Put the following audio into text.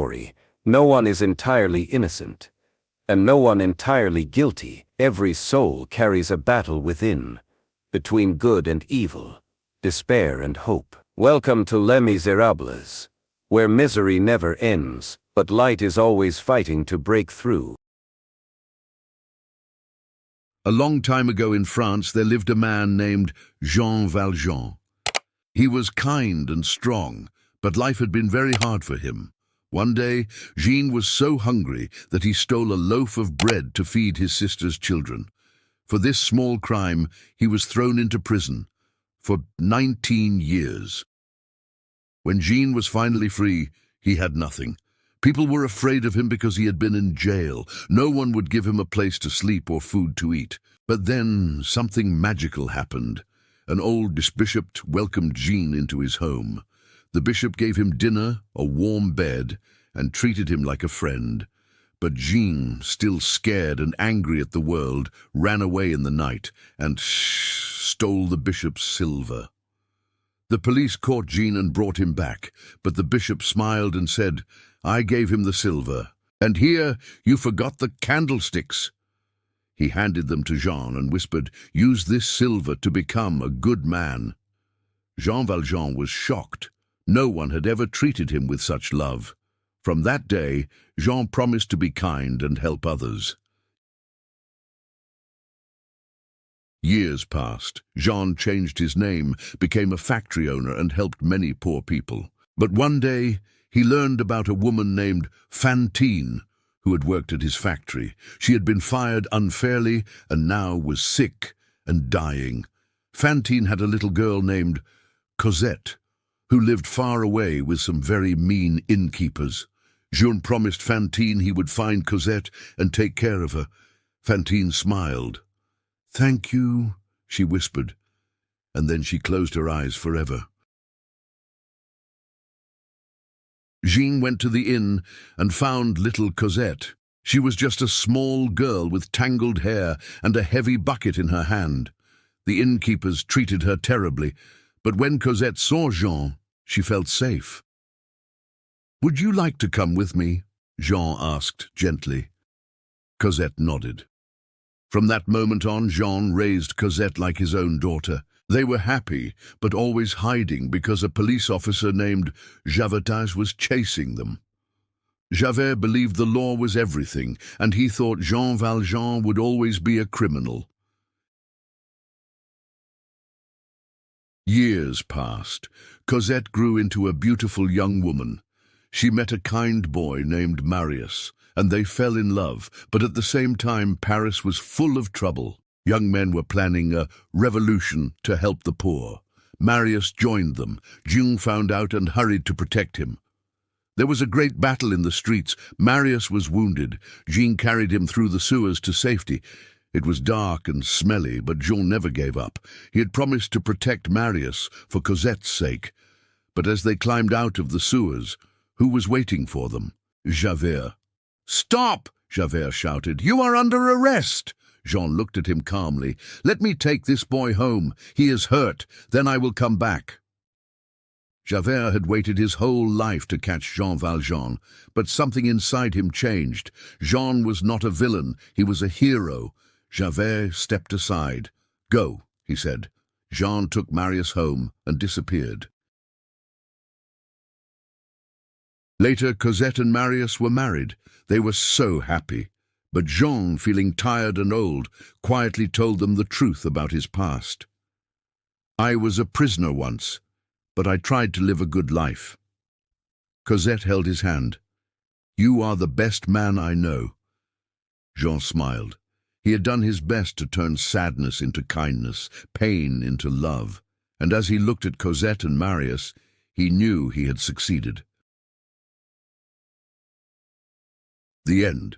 story. No one is entirely innocent, and no one entirely guilty. Every soul carries a battle within, between good and evil, despair and hope. Welcome to Les Misérables, where misery never ends, but light is always fighting to break through. A long time ago in France there lived a man named Jean Valjean. He was kind and strong, but life had been very hard for him. One day, Jean was so hungry that he stole a loaf of bread to feed his sister's children. For this small crime, he was thrown into prison for 19 years. When Jean was finally free, he had nothing. People were afraid of him because he had been in jail. No one would give him a place to sleep or food to eat. But then something magical happened. An old bishop welcomed Jean into his home. The bishop gave him dinner, a warm bed, and treated him like a friend. But Jean, still scared and angry at the world, ran away in the night and stole the bishop's silver. The police caught Jean and brought him back, but the bishop smiled and said, "I gave him the silver, and here you forgot the candlesticks." He handed them to Jean and whispered, "Use this silver to become a good man." Jean Valjean was shocked. No one had ever treated him with such love. From that day, Jean promised to be kind and help others. Years passed. Jean changed his name, became a factory owner, and helped many poor people. But one day, he learned about a woman named Fantine, who had worked at his factory. She had been fired unfairly and now was sick and dying. Fantine had a little girl named Cosette, who lived far away with some very mean innkeepers. Jean promised Fantine he would find Cosette and take care of her. Fantine smiled. "Thank you," she whispered, and then she closed her eyes forever. Jean went to the inn and found little Cosette. She was just a small girl with tangled hair and a heavy bucket in her hand. The innkeepers treated her terribly, but when Cosette saw Jean, she felt safe. "Would you like to come with me?" Jean asked gently. Cosette nodded. From that moment on, Jean raised Cosette like his own daughter. They were happy, but always hiding because a police officer named Javert was chasing them. Javert believed the law was everything, and he thought Jean Valjean would always be a criminal. Years passed. Cosette grew into a beautiful young woman. She met a kind boy named Marius, and they fell in love, but at the same time Paris was full of trouble. Young men were planning a revolution to help the poor. Marius joined them. Jean found out and hurried to protect him. There was a great battle in the streets. Marius was wounded. Jean carried him through the sewers to safety. It was dark and smelly, but Jean never gave up. He had promised to protect Marius for Cosette's sake. But as they climbed out of the sewers, who was waiting for them? Javert. "Stop!" Javert shouted. "You are under arrest!" Jean looked at him calmly. "Let me take this boy home. He is hurt. Then I will come back." Javert had waited his whole life to catch Jean Valjean, but something inside him changed. Jean was not a villain. He was a hero. Javert stepped aside. "Go," he said. Jean took Marius home and disappeared. Later, Cosette and Marius were married. They were so happy. But Jean, feeling tired and old, quietly told them the truth about his past. "I was a prisoner once, but I tried to live a good life." Cosette held his hand. "You are the best man I know." Jean smiled. He had done his best to turn sadness into kindness, pain into love, and as he looked at Cosette and Marius, he knew he had succeeded. The end.